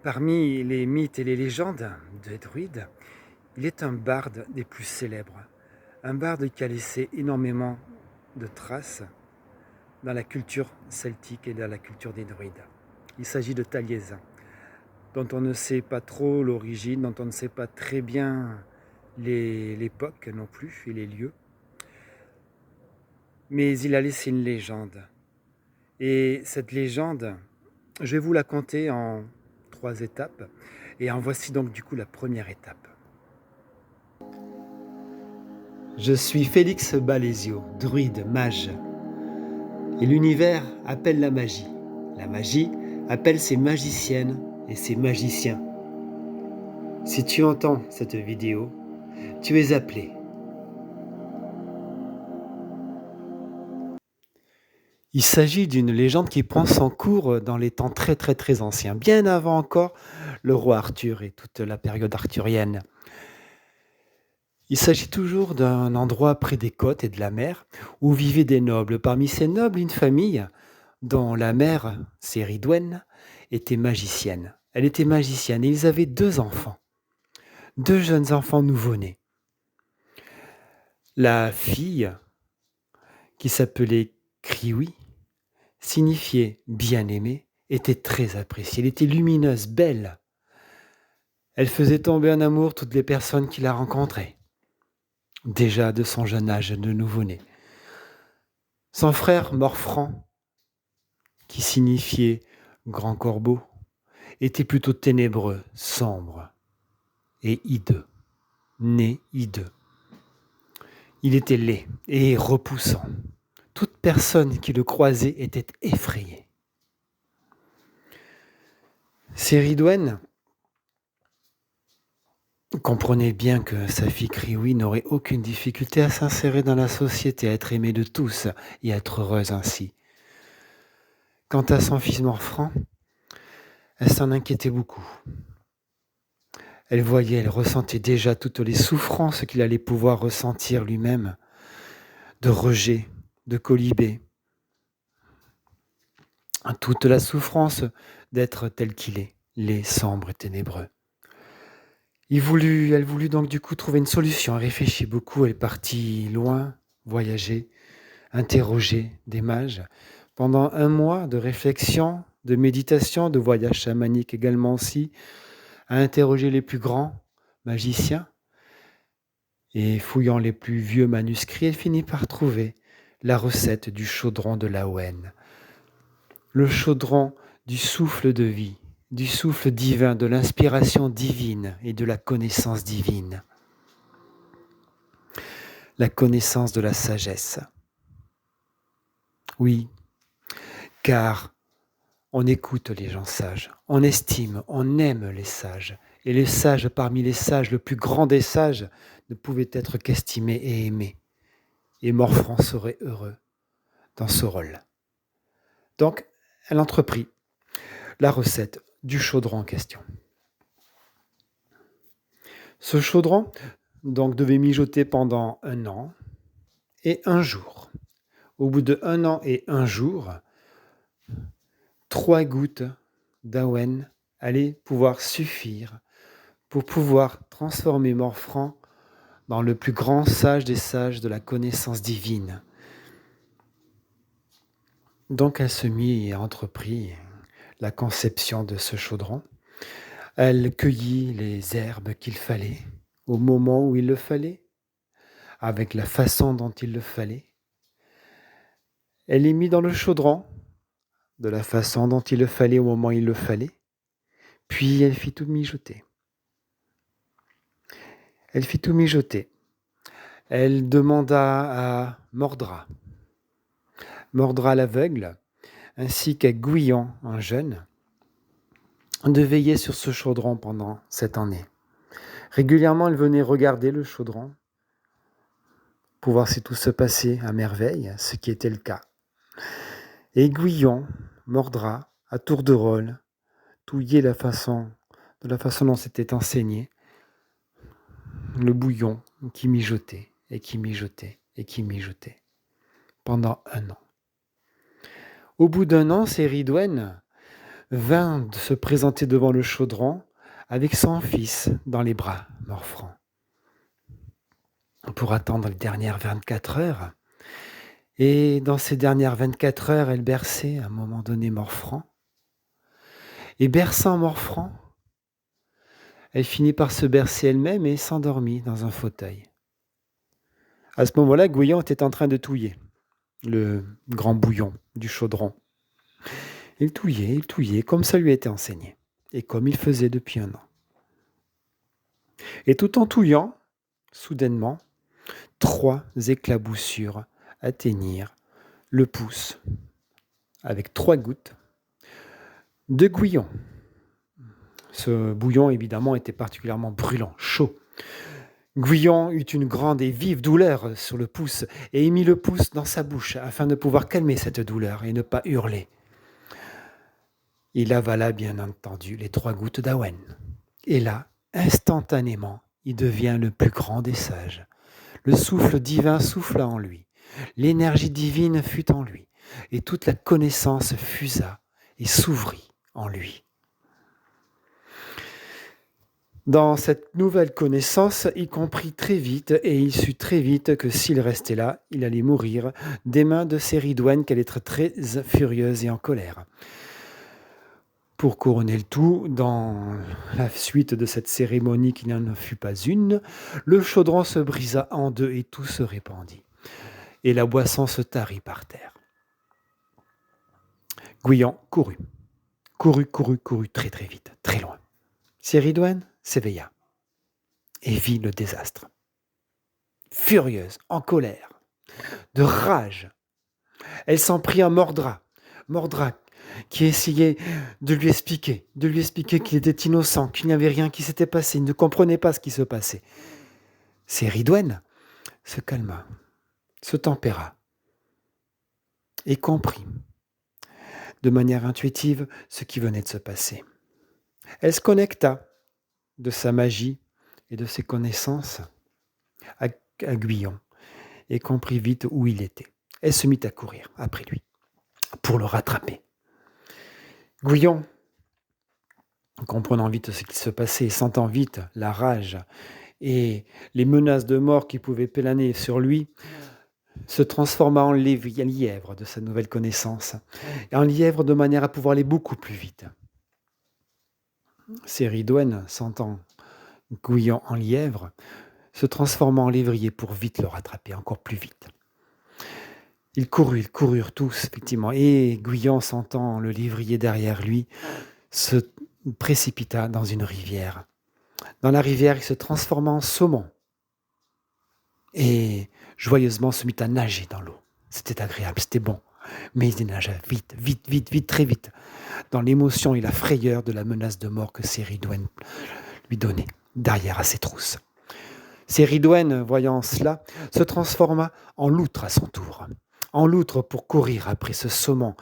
Parmi les mythes et les légendes de druides, il est un barde des plus célèbres. Un barde qui a laissé énormément de traces dans la culture celtique et dans la culture des druides. Il s'agit de Taliesin, dont on ne sait pas trop l'origine, dont on ne sait pas très bien l'époque non plus et les lieux. Mais il a laissé une légende. Et cette légende, je vais vous la conter en 3 étapes. Et en voici donc du coup la première étape. Je suis Félix Balésio, druide, mage. Et l'univers appelle la magie. La magie appelle ses magiciennes et ses magiciens. Si tu entends cette vidéo, tu es appelé. Il s'agit d'une légende qui prend son cours dans les temps très anciens, bien avant encore le roi Arthur et toute la période arthurienne. Il s'agit toujours d'un endroit près des côtes et de la mer où vivaient des nobles. Parmi ces nobles, une famille dont la mère, Céridwen, était magicienne. Elle était magicienne et ils avaient 2 enfants, 2 jeunes enfants nouveau-nés. La fille, qui s'appelait Kriwi, signifiait bien-aimée, était très appréciée. Elle était lumineuse, belle. Elle faisait tomber en amour toutes les personnes qui la rencontraient, déjà de son jeune âge de nouveau-né. Son frère Morfran, qui signifiait grand corbeau, était plutôt ténébreux, sombre et hideux, né hideux. Il était laid et repoussant. Toute personne qui le croisait était effrayée. Céridwen comprenait bien que sa fille Kriwi n'aurait aucune difficulté à s'insérer dans la société, à être aimée de tous et à être heureuse ainsi. Quant à son fils Morfran, elle s'en inquiétait beaucoup. Elle voyait, elle ressentait déjà toutes les souffrances qu'il allait pouvoir ressentir lui-même, de rejet, de colibé, toute la souffrance d'être tel qu'il est, laid, sombre et ténébreux. Elle voulut donc du coup trouver une solution. Elle réfléchit beaucoup, elle est partie loin, voyager, interroger des mages. Pendant 1 mois de réflexion, de méditation, de voyage chamanique également aussi, à interroger les plus grands magiciens. Et fouillant les plus vieux manuscrits, elle finit par trouver la recette du chaudron de l'Awen. Le chaudron du souffle de vie, du souffle divin, de l'inspiration divine et de la connaissance divine. La connaissance de la sagesse. Oui, car on écoute les gens sages, on estime, on aime les sages. Et les sages, parmi les sages, le plus grand des sages, ne pouvait être qu'estimé et aimé. Et Morfran serait heureux dans ce rôle. Donc, elle entreprit la recette du chaudron en question. Ce chaudron donc devait mijoter pendant 1 an et 1 jour. Au bout de 1 an et 1 jour, 3 gouttes d'Awen allaient pouvoir suffire pour pouvoir transformer Morfran dans le plus grand sage des sages de la connaissance divine. Donc elle se mit et entreprit la conception de ce chaudron. Elle cueillit les herbes qu'il fallait, au moment où il le fallait, avec la façon dont il le fallait. Elle les mit dans le chaudron, de la façon dont il le fallait, au moment où il le fallait. Puis elle fit tout mijoter. Elle fit tout mijoter. Elle demanda à Mordra l'aveugle, ainsi qu'à Gouillon, un jeune, de veiller sur ce chaudron pendant cette année. Régulièrement, elle venait regarder le chaudron pour voir si tout se passait à merveille, ce qui était le cas. Et Gouillon, Mordra, à tour de rôle, touillait de la façon dont c'était enseigné, le bouillon qui mijotait, et qui mijotait, et qui mijotait, pendant 1 an. Au bout d'1 an, Céridwen vint se présenter devant le chaudron avec son fils dans les bras, Morfran, pour attendre les dernières 24 heures. Et dans ces dernières 24 heures, elle berçait à un moment donné Morfran. Et berçant Morfran, elle finit par se bercer elle-même et s'endormit dans un fauteuil. À ce moment-là, Gouillon était en train de touiller le grand bouillon du chaudron. Il touillait, comme ça lui était enseigné, et comme il faisait depuis 1 an. Et tout en touillant, soudainement, 3 éclaboussures atteignirent le pouce, avec 3 gouttes de Gouillon. Ce bouillon, évidemment, était particulièrement brûlant, chaud. Gouillon eut une grande et vive douleur sur le pouce et y mit le pouce dans sa bouche afin de pouvoir calmer cette douleur et ne pas hurler. Il avala bien entendu les 3 gouttes d'Awen. Et là, instantanément, il devient le plus grand des sages. Le souffle divin souffla en lui. L'énergie divine fut en lui. Et toute la connaissance fusa et s'ouvrit en lui. Dans cette nouvelle connaissance, il comprit très vite et il sut très vite que s'il restait là, il allait mourir des mains de Céridwen, qu'elle était très furieuse et en colère. Pour couronner le tout, dans la suite de cette cérémonie qui n'en fut pas une, le chaudron se brisa en 2 et tout se répandit. Et la boisson se tarit par terre. Gouillon courut très très vite, très loin. Céridwen s'éveilla et vit le désastre. Furieuse, en colère, de rage, elle s'en prit à Mordra, qui essayait de lui expliquer qu'il était innocent, qu'il n'y avait rien qui s'était passé, il ne comprenait pas ce qui se passait. Céridwen se calma, se tempéra et comprit de manière intuitive ce qui venait de se passer. Elle se connecta de sa magie et de ses connaissances à Gouillon et comprit vite où il était. Elle se mit à courir après lui pour le rattraper. Gouillon, comprenant vite ce qui se passait, sentant vite la rage et les menaces de mort qui pouvaient planer sur lui, se transforma en lièvre de sa nouvelle connaissance, et en lièvre de manière à pouvoir aller beaucoup plus vite. Céridwen, sentant Gouillon en lièvre, se transforma en lévrier pour vite le rattraper, encore plus vite. Ils coururent tous, effectivement, et Gouillon, sentant le lévrier derrière lui, se précipita dans une rivière. Dans la rivière, il se transforma en saumon et joyeusement se mit à nager dans l'eau. C'était agréable, c'était bon, mais il nagea vite, très vite, dans l'émotion et la frayeur de la menace de mort que Céridwen lui donnait, derrière à ses trousses. Céridwen, voyant cela, se transforma en loutre à son tour, en loutre pour courir après ce saumon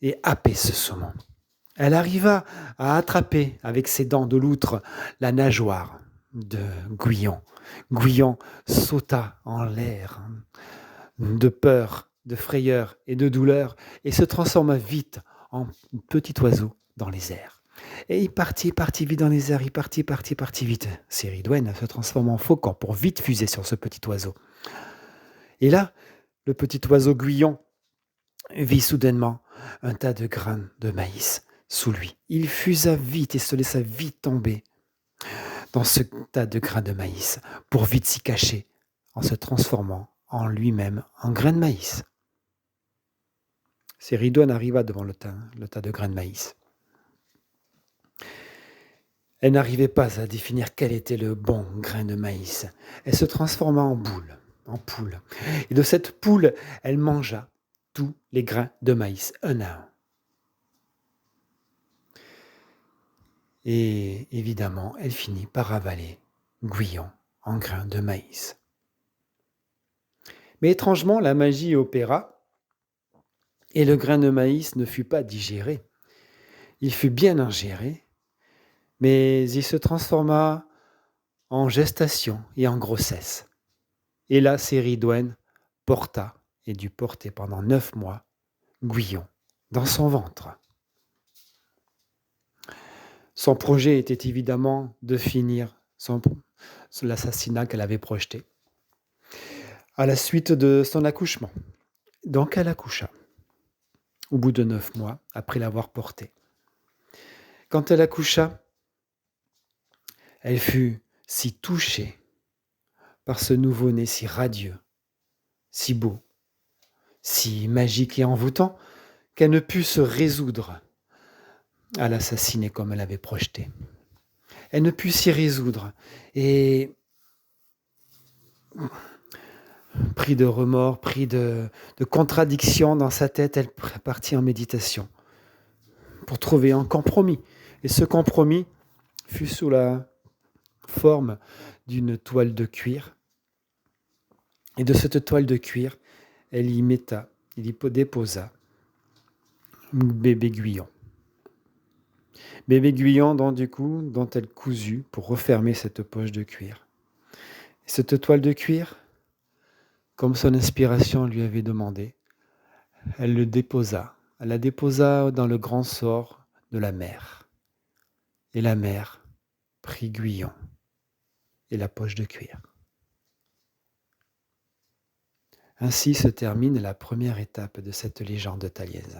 et happer ce saumon. Elle arriva à attraper avec ses dents de loutre la nageoire de Gouillon. Gouillon sauta en l'air de peur, de frayeur et de douleur et se transforma vite en petit oiseau dans les airs. Et il partit vite dans les airs, il partit vite. Céridwen se transforma en faucon pour vite fuser sur ce petit oiseau. Et là, le petit oiseau Gouillon vit soudainement un tas de grains de maïs sous lui. Il fusa vite et se laissa vite tomber dans ce tas de grains de maïs pour vite s'y cacher en se transformant en lui-même en grain de maïs. Céridwen arriva devant le tas de grains de maïs. Elle n'arrivait pas à définir quel était le bon grain de maïs. Elle se transforma en poule. Et de cette poule, elle mangea tous les grains de maïs, un à un. Et évidemment, elle finit par avaler Gouillon en grains de maïs. Mais étrangement, la magie opéra et le grain de maïs ne fut pas digéré. Il fut bien ingéré, mais il se transforma en gestation et en grossesse. Et là, Céridwen porta et dut porter pendant 9 mois Gouillon dans son ventre. Son projet était évidemment de finir l'assassinat qu'elle avait projeté à la suite de son accouchement. Donc elle accoucha, au bout de 9 mois, après l'avoir porté. Quand elle accoucha, elle fut si touchée par ce nouveau-né si radieux, si beau, si magique et envoûtant, qu'elle ne put se résoudre à l'assassiner comme elle avait projeté. Elle ne put s'y résoudre et, pris de remords, pris de contradictions dans sa tête, elle partit en méditation pour trouver un compromis. Et ce compromis fut sous la forme d'une toile de cuir. Et de cette toile de cuir, elle y déposa bébé Guyon. Bébé Guyon, dont elle cousut pour refermer cette poche de cuir. Et cette toile de cuir, comme son inspiration lui avait demandé, elle la déposa dans le grand sort de la mer. Et la mer prit Guyon et la poche de cuir. Ainsi se termine la première étape de cette légende thalieuse.